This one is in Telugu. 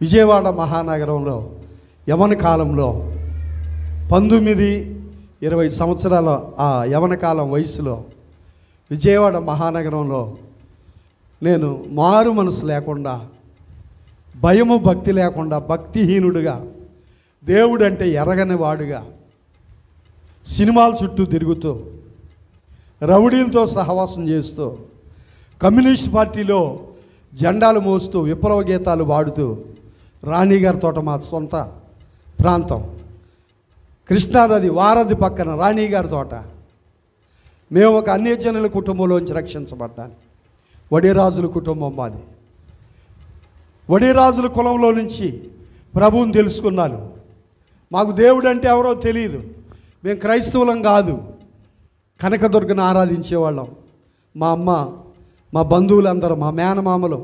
విజయవాడ మహానగరంలో యవన కాలంలో 19-20 సంవత్సరాల ఆ యవన కాలం వయసులో విజయవాడ మహానగరంలో నేను మారు మనసు లేకుండా, భయము భక్తి లేకుండా, భక్తిహీనుడిగా, దేవుడంటే ఎరగని వాడుగా, సినిమాల చుట్టూ తిరుగుతూ, రౌడీలతో సహవాసం చేస్తూ, కమ్యూనిస్ట్ పార్టీలో జెండాలు మోస్తూ, విప్లవ గీతాలు పాడుతూ, రాణిగారి తోట మా సొంత ప్రాంతం, కృష్ణానది వారధి పక్కన రాణిగారి తోట. మేము ఒక అన్యజనుల కుటుంబంలోంచి రక్షించబడ్డాను. వడిరాజుల కుటుంబం మాది. వడిరాజుల కులంలో నుంచి ప్రభువుని తెలుసుకున్నాను. మాకు దేవుడు అంటే ఎవరో తెలియదు. మేము క్రైస్తవులం కాదు. కనకదుర్గను ఆరాధించేవాళ్ళం. మా అమ్మ, మా బంధువులందరూ, మా మేనమామలు